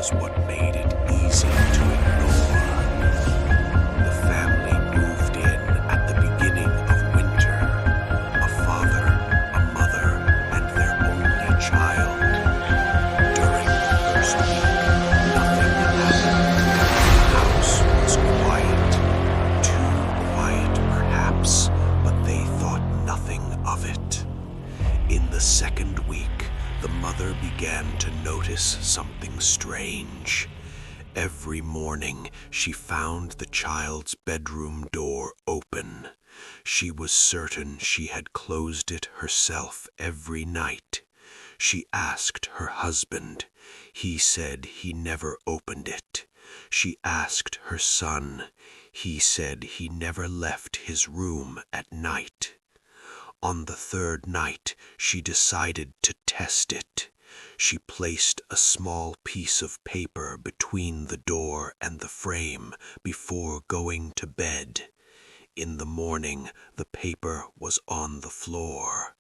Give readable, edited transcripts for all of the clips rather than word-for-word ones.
was what made it easy to ignore. The family moved in at the beginning of winter. A father, a mother, and their only child. During the first week, nothing happened. The house was quiet. Too quiet, perhaps, but they thought nothing of it. In the second week, the mother began to notice something strange. Every morning, she found the child's bedroom door open. She was certain she had closed it herself every night. She asked her husband. He said he never opened it. She asked her son. He said he never left his room at night. On the third night, she decided to test it. She placed a small piece of paper between the door and the frame before going to bed. In the morning, the paper was on the floor.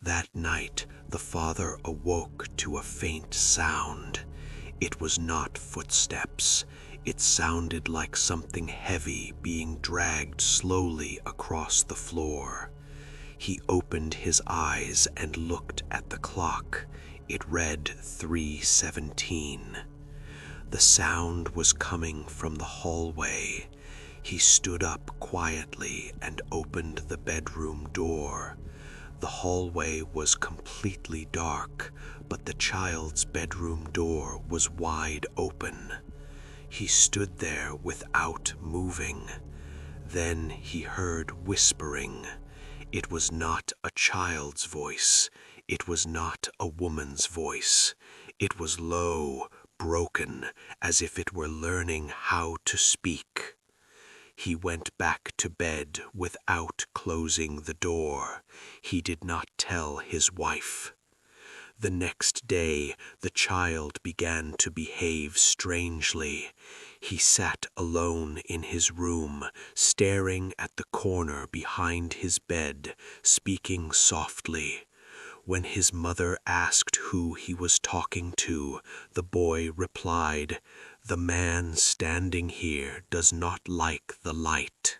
That night, the father awoke to a faint sound. It was not footsteps. It sounded like something heavy being dragged slowly across the floor. He opened his eyes and looked at the clock. It read 3:17. The sound was coming from the hallway. He stood up quietly and opened the bedroom door. The hallway was completely dark, but the child's bedroom door was wide open. He stood there without moving. Then he heard whispering. It was not a child's voice. It was not a woman's voice. It was low, broken, as if it were learning how to speak. He went back to bed without closing the door. He did not tell his wife. The next day, the child began to behave strangely. He sat alone in his room, staring at the corner behind his bed, speaking softly. When his mother asked who he was talking to, the boy replied, "The man standing here does not like the light."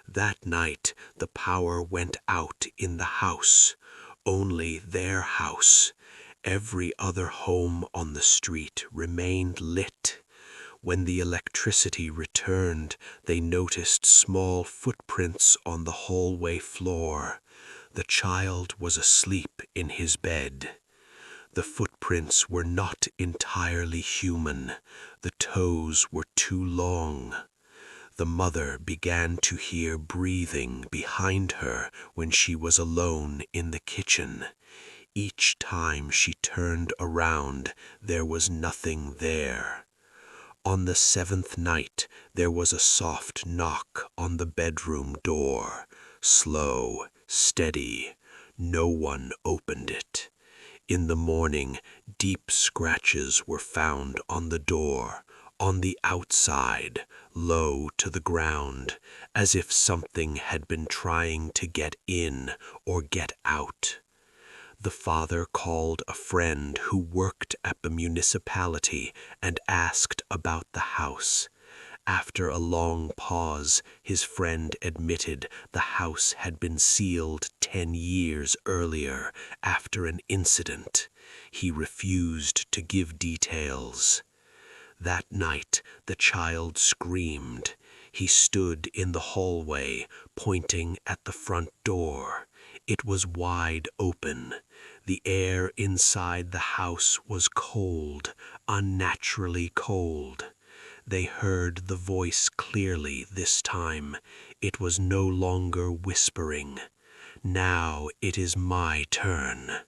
That night, the power went out in the house. Only their house. Every other home on the street remained lit. When the electricity returned, they noticed small footprints on the hallway floor. The child was asleep in his bed. The footprints were not entirely human. The toes were too long. The mother began to hear breathing behind her when she was alone in the kitchen. Each time she turned around, there was nothing there. On the seventh night, there was a soft knock on the bedroom door. Slow, steady. No one opened it. In the morning, deep scratches were found on the door, on the outside, low to the ground, as if something had been trying to get in or get out. The father called a friend who worked at the municipality and asked about the house. After a long pause, his friend admitted the house had been sealed 10 years earlier after an incident. He refused to give details. That night, the child screamed. He stood in the hallway, pointing at the front door. It was wide open. The air inside the house was cold, unnaturally cold. They heard the voice clearly this time. It was no longer whispering. "Now it is my turn."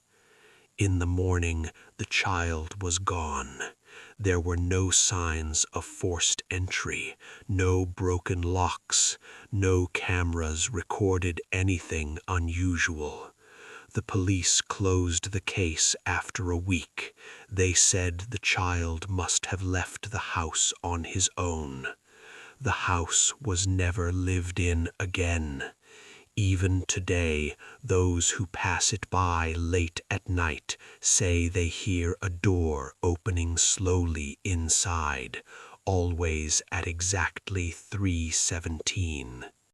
In the morning, the child was gone. There were no signs of forced entry, no broken locks, no cameras recorded anything unusual. The police closed the case after a week. They said the child must have left the house on his own. The house was never lived in again. Even today, those who pass it by late at night say they hear a door opening slowly inside, always at exactly 3:17.